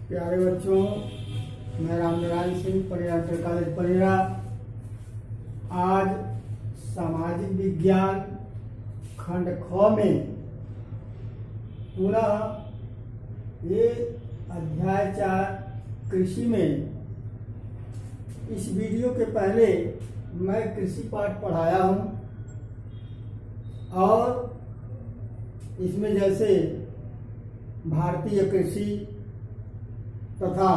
प्यारे बच्चों, मैं Ramnarayan Singh Panera inter college Panera आज सामाजिक विज्ञान खंड ख में पुनः ये अध्याय 4 कृषि में इस वीडियो के पहले मैं कृषि पाठ पढ़ाया हूँ और इसमें जैसे भारतीय कृषि तथा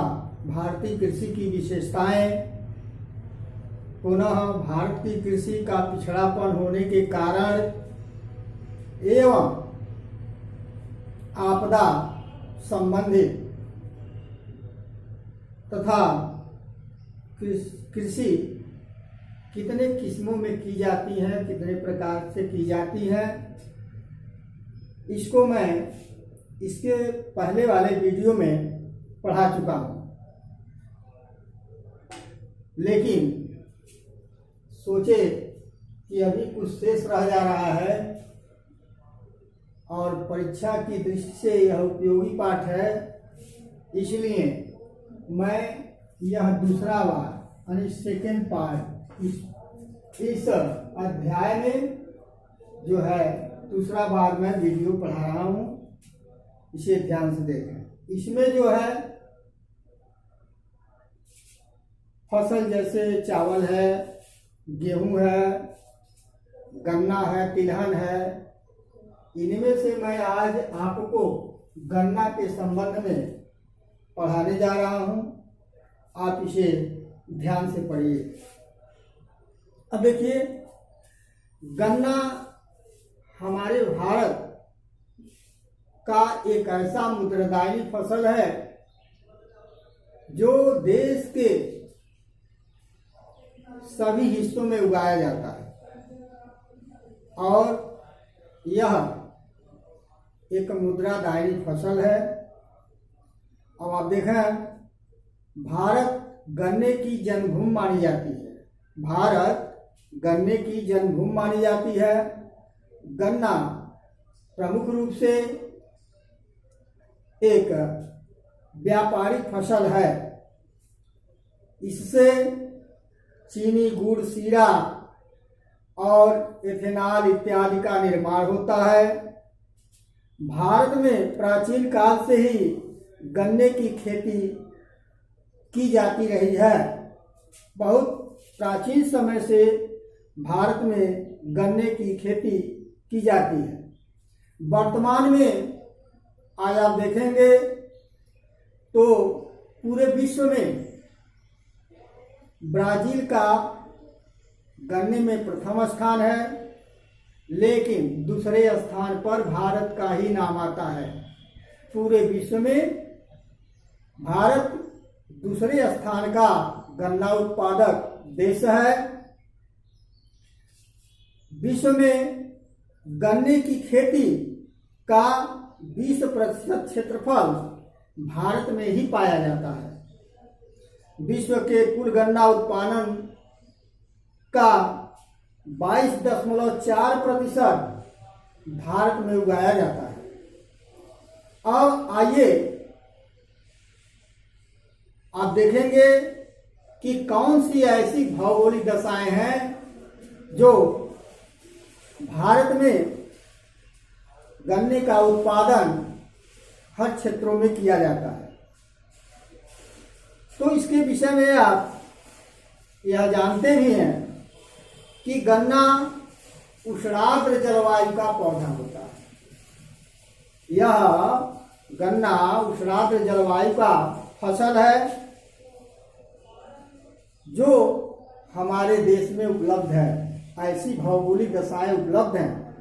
भारतीय कृषि की विशेषताएं, पुनः भारत की कृषि का पिछड़ापन होने के कारण एवं आपदा संबंधित तथा कृषि कितने किस्मों में की जाती है, कितने प्रकार से की जाती है, इसको मैं इसके पहले वाले वीडियो में पढ़ा चुका हूँ। लेकिन सोचे कि अभी कुछ शेष रह जा रहा है और परीक्षा की दृष्टि से यह उपयोगी पाठ है, इसलिए मैं यह दूसरा बार यानी सेकेंड पार्ट इस अध्याय में जो है दूसरा बार मैं वीडियो पढ़ा रहा हूँ। इसे ध्यान से देखें। इसमें जो है फसल जैसे चावल है, गेहूं है, गन्ना है, तिलहन है, इनमें से मैं आज आपको गन्ना के संबंध में पढ़ाने जा रहा हूं। आप इसे ध्यान से पढ़िए। अब देखिए, गन्ना हमारे भारत का एक ऐसा मुद्रादायी फसल है जो देश के सभी हिस्सों में उगाया जाता है और यह एक मुद्रादायी फसल है। अब आप देखें, भारत गन्ने की जन्मभूमि मानी जाती है। भारत गन्ने की जन्मभूमि मानी जाती है। गन्ना प्रमुख रूप से एक व्यापारिक फसल है। इससे चीनी, गुड़, शीरा और इथेनॉल इत्यादि का निर्माण होता है। भारत में प्राचीन काल से ही गन्ने की खेती की जाती रही है। बहुत प्राचीन समय से भारत में गन्ने की खेती की जाती है। वर्तमान में आज आप देखेंगे तो पूरे विश्व में ब्राजील का गन्ने में प्रथम स्थान है, लेकिन दूसरे स्थान पर भारत का ही नाम आता है। पूरे विश्व में भारत दूसरे स्थान का गन्ना उत्पादक देश है। विश्व में गन्ने की खेती का 20% क्षेत्रफल भारत में ही पाया जाता है। विश्व के कुल गन्ना उत्पादन का 22.4% भारत में उगाया जाता है। अब आइए आप देखेंगे कि कौन सी ऐसी भौगोलिक दशाएं हैं जो भारत में गन्ने का उत्पादन हर क्षेत्रों में किया जाता है। तो इसके विषय में आप यह जानते भी हैं कि गन्ना उष्णार्द्र जलवायु का पौधा होता है। यह गन्ना उष्णार्द्र जलवायु का फसल है जो हमारे देश में उपलब्ध है। ऐसी भौगोलिक दशाएं उपलब्ध हैं,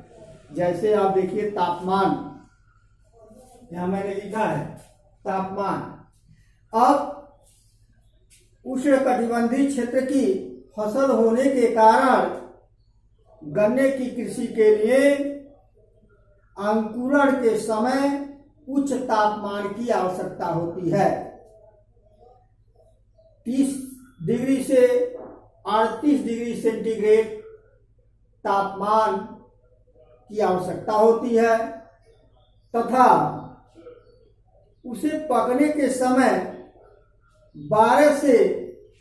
जैसे आप देखिए तापमान, यहां मैंने लिखा है तापमान। अब उष्णकटिबंधीय क्षेत्र की फसल होने के कारण गन्ने की कृषि के लिए अंकुरण के समय उच्च तापमान की आवश्यकता होती है। 30 डिग्री से 38 डिग्री सेंटीग्रेड तापमान की आवश्यकता होती है तथा उसे पकने के समय 12 से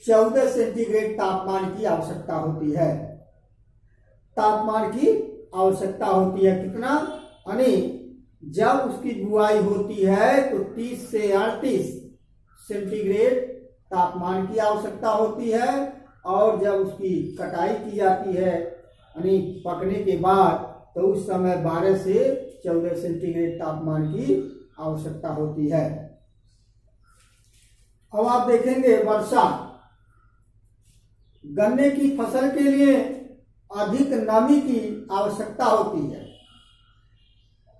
14 सेंटीग्रेड तापमान की आवश्यकता होती है। तापमान की आवश्यकता होती है कितना, यानी जब उसकी बुआई होती है तो 30 से 38 सेंटीग्रेड तापमान की आवश्यकता होती है, और जब उसकी कटाई की जाती है यानी पकने के बाद तो उस समय 12 से 14 सेंटीग्रेड तापमान की आवश्यकता होती है। अब आप देखेंगे वर्षा। गन्ने की फसल के लिए अधिक नमी की आवश्यकता होती है।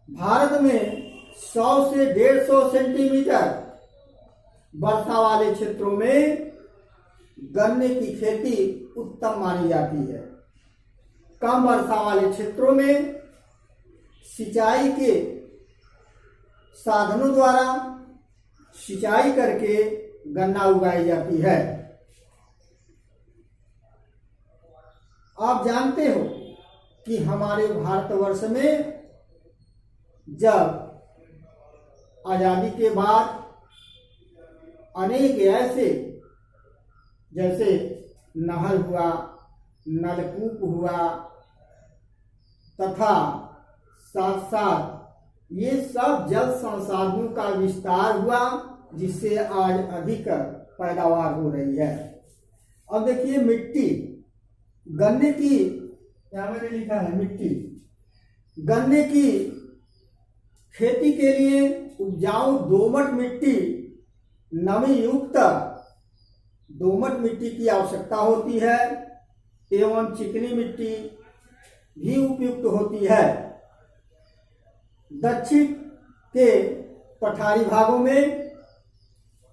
भारत में 100 से 150 सेंटीमीटर वर्षा वाले क्षेत्रों में गन्ने की खेती उत्तम मानी जाती है। कम वर्षा वाले क्षेत्रों में सिंचाई के साधनों द्वारा सिंचाई करके गन्ना उगाई जाती है। आप जानते हो कि हमारे भारतवर्ष में जब आजादी के बाद अनेक ऐसे जैसे नहर हुआ, नलकूप हुआ तथा साथ साथ ये सब जल संसाधनों का विस्तार हुआ, जिससे आज अधिक पैदावार हो रही है। अब देखिए मिट्टी, गन्ने की, क्या मैंने लिखा है मिट्टी, गन्ने की खेती के लिए उपजाऊ दोमट मिट्टी, नमी युक्त दोमट मिट्टी की आवश्यकता होती है एवं चिकनी मिट्टी भी उपयुक्त होती है। दक्षिण के पठारी भागों में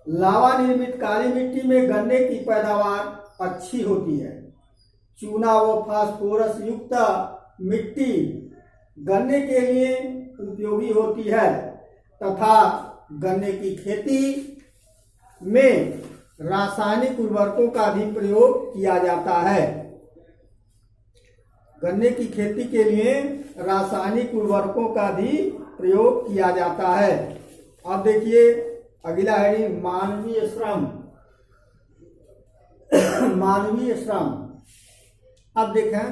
लावा निर्मित काली मिट्टी में गन्ने की पैदावार अच्छी होती है। चूना व फास्फोरस युक्त मिट्टी गन्ने के लिए उपयोगी होती है तथा गन्ने की खेती में रासायनिक उर्वरकों का भी प्रयोग किया जाता है। गन्ने की खेती के लिए रासायनिक उर्वरकों का भी प्रयोग किया जाता है। अब देखिए अगला है मानवीय श्रम। मानवीय श्रम, अब देखें,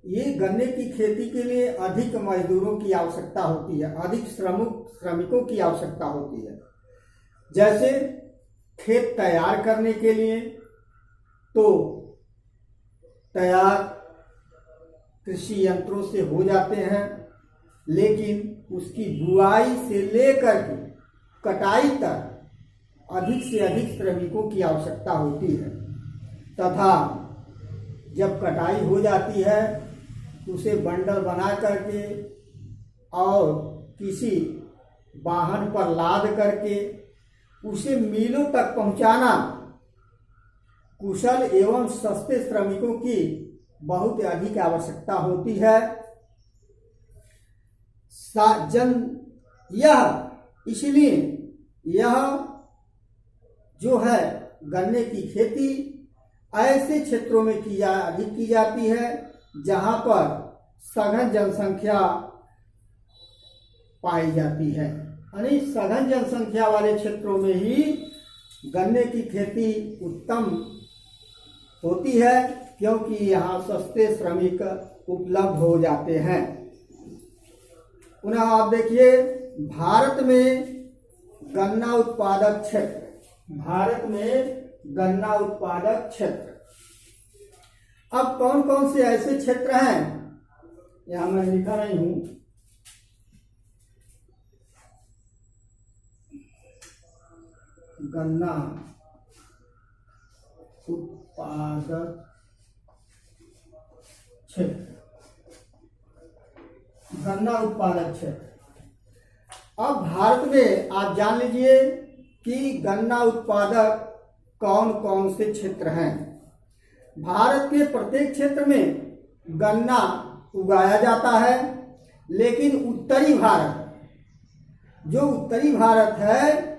ये गन्ने की खेती के लिए अधिक मजदूरों की आवश्यकता होती है, अधिक श्रमिकों की आवश्यकता होती है। जैसे खेत तैयार करने के लिए तो तैयार कृषि यंत्रों से हो जाते हैं, लेकिन उसकी बुआई से लेकर के कटाई तक अधिक से अधिक श्रमिकों की आवश्यकता होती है तथा जब कटाई हो जाती है उसे बंडल बना करके और किसी वाहन पर लाद करके उसे मिलों तक पहुंचाना कुशल एवं सस्ते श्रमिकों की बहुत अधिक आवश्यकता होती है। इसलिए यह जो है गन्ने की खेती ऐसे क्षेत्रों में अधिक की जाती है जहां पर सघन जनसंख्या पाई जाती है, यानी सघन जनसंख्या वाले क्षेत्रों में ही गन्ने की खेती उत्तम होती है, क्योंकि यहाँ सस्ते श्रमिक उपलब्ध हो जाते हैं। पुनः आप देखिए भारत में गन्ना उत्पादक क्षेत्र, भारत में गन्ना उत्पादक क्षेत्र, अब कौन कौन से ऐसे क्षेत्र हैं, यहां मैं लिखा नहीं हूं। गन्ना उत्पादक क्षेत्र, गन्ना उत्पादक क्षेत्र। अब भारत में आप जान लीजिए कि गन्ना उत्पादक कौन कौन से क्षेत्र हैं। भारत के प्रत्येक क्षेत्र में गन्ना उगाया जाता है, लेकिन उत्तरी भारत, जो उत्तरी भारत है,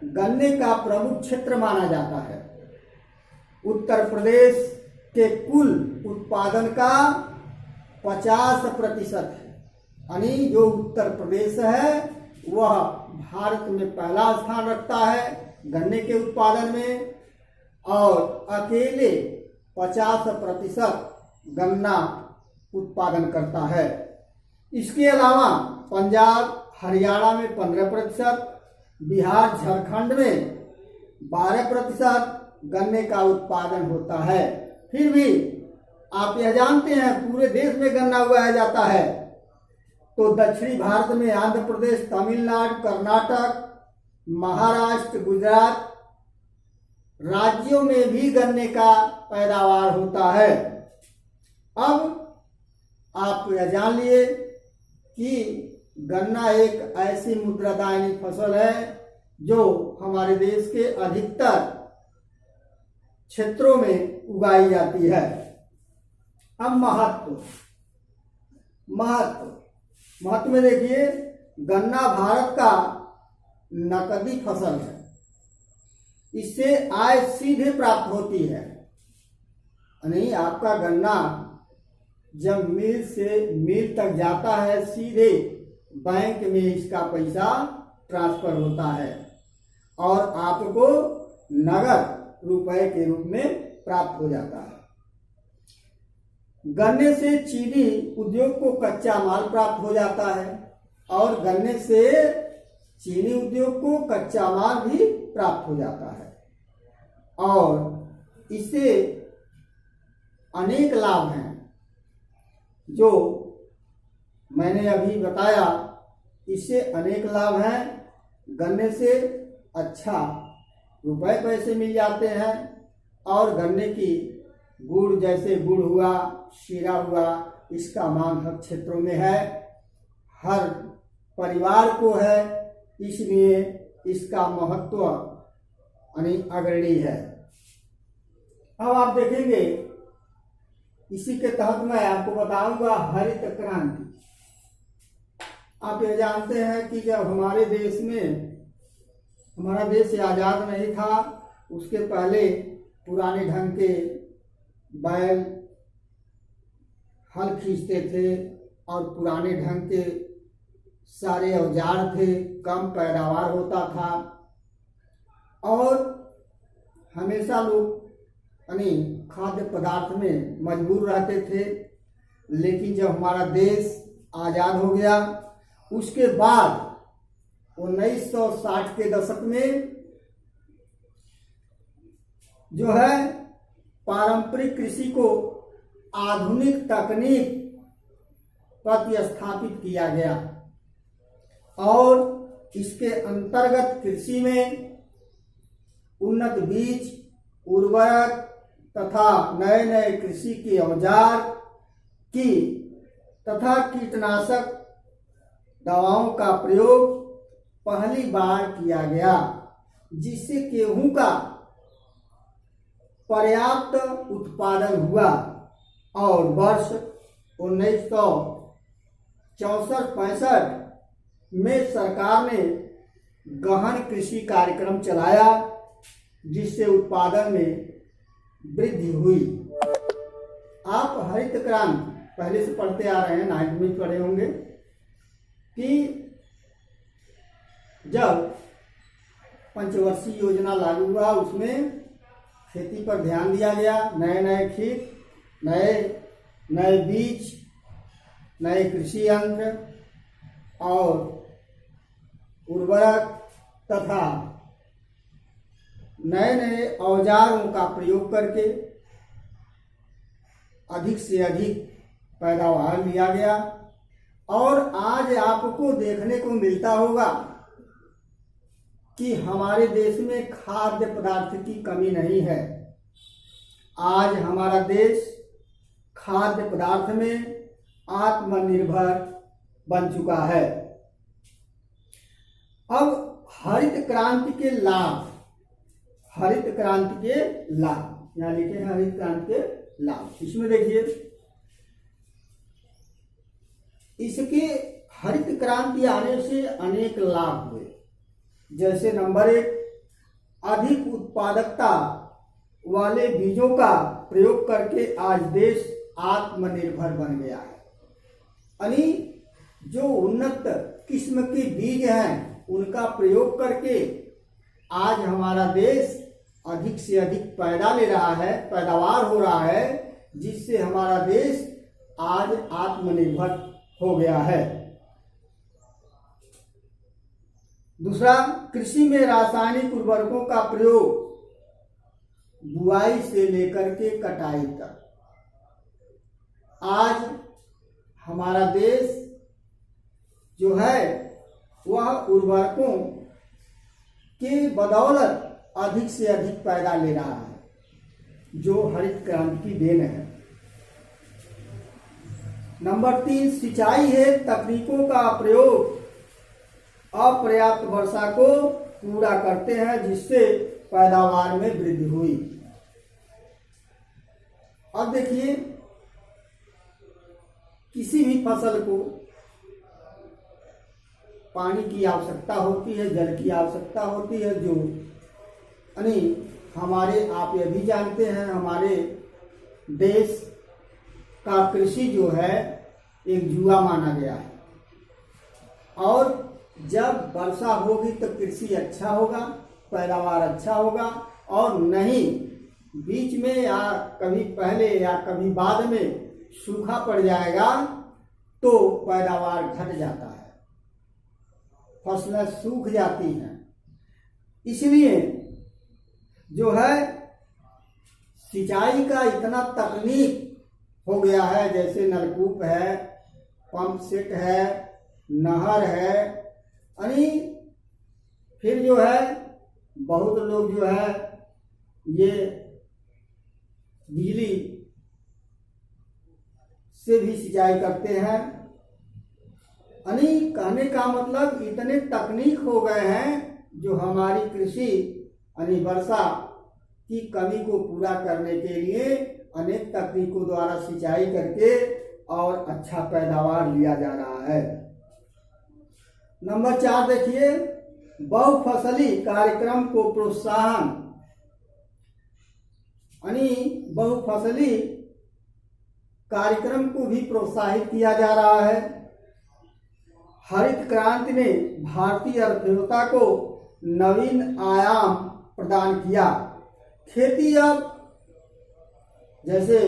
गन्ने का प्रमुख क्षेत्र माना जाता है। उत्तर प्रदेश के कुल उत्पादन का 50% है, यानी जो उत्तर प्रदेश है वह भारत में पहला स्थान रखता है गन्ने के उत्पादन में और अकेले 50% गन्ना उत्पादन करता है। इसके अलावा पंजाब हरियाणा में 15%, बिहार झारखंड में 12% गन्ने का उत्पादन होता है। फिर भी आप यह जानते हैं पूरे देश में गन्ना उगाया जाता है, तो दक्षिणी भारत में आंध्र प्रदेश, तमिलनाडु, कर्नाटक, महाराष्ट्र, गुजरात राज्यों में भी गन्ने का पैदावार होता है। अब आप यह जान लिए कि गन्ना एक ऐसी मुद्रादायनी फसल है जो हमारे देश के अधिकतर क्षेत्रों में उगाई जाती है। अब महत्व में देखिए, गन्ना भारत का नकदी फसल है। इससे आय सीधे प्राप्त होती है, यानी आपका गन्ना जब मिल से मिल तक जाता है सीधे बैंक में इसका पैसा ट्रांसफर होता है और आपको नगद रुपए के रूप में प्राप्त हो जाता है। गन्ने से चीनी उद्योग को कच्चा माल प्राप्त हो जाता है और गन्ने से चीनी उद्योग को कच्चा माल भी प्राप्त हो जाता है और इससे अनेक लाभ हैं जो मैंने अभी बताया। इससे अनेक लाभ हैं। गन्ने से अच्छा रुपए पैसे मिल जाते हैं और गन्ने की गुड़, जैसे गुड़ हुआ, शीरा हुआ, इसका मांग हर क्षेत्रों में है, हर परिवार को है, इसलिए इसका महत्व अग्रणी है। अब आप देखेंगे, इसी के तहत मैं आपको बताऊंगा हरित क्रांति। आप ये जानते हैं कि जब हमारे देश में, हमारा देश आजाद नहीं था, उसके पहले पुराने ढंग के बैल हल खींचते थे और पुराने ढंग के सारे औजार थे, कम पैदावार होता था और हमेशा लोग यानी खाद्य पदार्थ में मजबूर रहते थे। लेकिन जब हमारा देश आज़ाद हो गया, उसके बाद 1960 के दशक में जो है पारंपरिक कृषि को आधुनिक तकनीक प्रतिस्थापित किया गया और इसके अंतर्गत कृषि में उन्नत बीज, उर्वरक तथा नए नए कृषि के औजार की तथा कीटनाशक दवाओं का प्रयोग पहली बार किया गया, जिससे गेहूं का पर्याप्त उत्पादन हुआ और वर्ष 1964-65 में सरकार ने गहन कृषि कार्यक्रम चलाया, जिससे उत्पादन में वृद्धि हुई। आप हरित क्रांति पहले से पढ़ते आ रहे हैं, 9th में पढ़े होंगे कि जब पंचवर्षीय योजना लागू हुआ, उसमें खेती पर ध्यान दिया गया। नए नए खेत, नए बीज, नए कृषि यंत्र और उर्वरक तथा नए नए औजारों का प्रयोग करके अधिक से अधिक पैदावार लिया गया। और आज आपको देखने को मिलता होगा कि हमारे देश में खाद्य पदार्थ की कमी नहीं है। आज हमारा देश खाद्य पदार्थ में आत्मनिर्भर बन चुका है। अब हरित क्रांति के लाभ, यहाँ लिखे हैं हरित क्रांति के लाभ। इसमें देखिए, इसके हरित क्रांति आने से अनेक लाभ हुए। जैसे नंबर 1, अधिक उत्पादकता वाले बीजों का प्रयोग करके आज देश आत्मनिर्भर बन गया है। यानी जो उन्नत किस्म के बीज हैं उनका प्रयोग करके आज हमारा देश अधिक से अधिक पैदावार हो रहा है, जिससे हमारा देश आज आत्मनिर्भर हो गया है। दूसरा, कृषि में रासायनिक उर्वरकों का प्रयोग बुआई से लेकर के कटाई तक, आज हमारा देश जो है वह उर्वरकों के बदौलत अधिक से अधिक पैदा ले रहा है, जो हरित क्रांति की देन है। नंबर 3, सिंचाई हेतु तकनीकों का प्रयोग अपर्याप्त वर्षा को पूरा करते हैं, जिससे पैदावार में वृद्धि हुई। अब देखिए, किसी भी फसल को पानी की आवश्यकता होती है, जल की आवश्यकता होती है, जो यानी हमारे, आप यह भी जानते हैं, हमारे देश का कृषि जो है एक जुआ माना गया है। और जब वर्षा होगी तो कृषि अच्छा होगा, पैदावार अच्छा होगा, और नहीं बीच में या कभी पहले या कभी बाद में सूखा पड़ जाएगा तो पैदावार घट जाता है, फसलें सूख जाती हैं। इसलिए जो है सिंचाई का इतना तकनीक हो गया है, जैसे नलकूप है, पंप सेट है, नहर है, यानी फिर जो है बहुत लोग जो है ये बिजली से भी सिंचाई करते हैं। यानी कहने का मतलब इतने तकनीक हो गए हैं जो हमारी कृषि यानी वर्षा की कमी को पूरा करने के लिए अनेक तकनीकों द्वारा सिंचाई करके और अच्छा पैदावार लिया जा रहा है। नंबर 4 देखिए, बहुफसली कार्यक्रम को प्रोत्साहन, यानी बहुफसली कार्यक्रम को भी प्रोत्साहित किया जा रहा है। हरित क्रांति ने भारतीय अर्थव्यवस्था को नवीन आयाम प्रदान किया। खेती, अब जैसे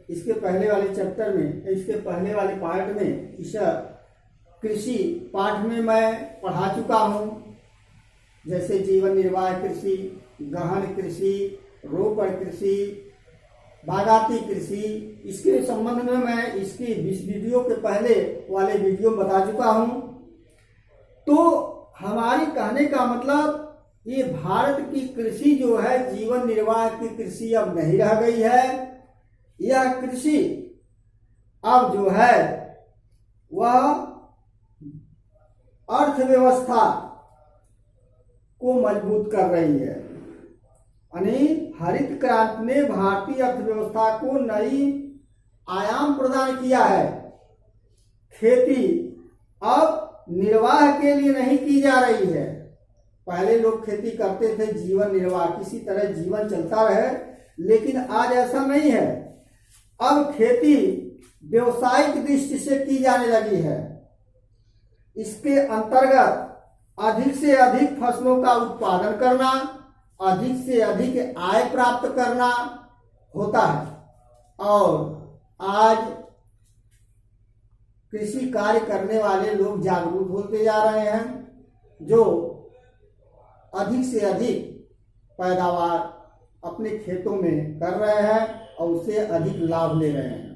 इसके पहले वाले चैप्टर में, इसके पहले वाले पार्ट में इस कृषि पाठ में मैं पढ़ा चुका हूँ, जैसे जीवन निर्वाह कृषि, गहन कृषि, रोपण कृषि, बागाती कृषि। इसके संबंध में मैं इसकी इस वीडियो के पहले वाले वीडियो में बता चुका हूँ। तो हमारी कहने का मतलब ये भारत की कृषि जो है जीवन निर्वाह की कृषि अब नहीं रह गई है। यह कृषि अब जो है वह अर्थव्यवस्था को मजबूत कर रही है। यानी हरित क्रांति ने भारतीय अर्थव्यवस्था को नई आयाम प्रदान किया है। खेती अब निर्वाह के लिए नहीं की जा रही है। पहले लोग खेती करते थे जीवन निर्वाह, किसी तरह जीवन चलता रहे, लेकिन आज ऐसा नहीं है। अब खेती व्यवसायिक दृष्टि से की जाने लगी है। इसके अंतर्गत अधिक से अधिक फसलों का उत्पादन करना, अधिक से अधिक आय प्राप्त करना होता है। और आज कृषि कार्य करने वाले लोग जागरूक होते जा रहे हैं, जो अधिक से अधिक पैदावार अपने खेतों में कर रहे हैं और उससे अधिक लाभ ले रहे हैं।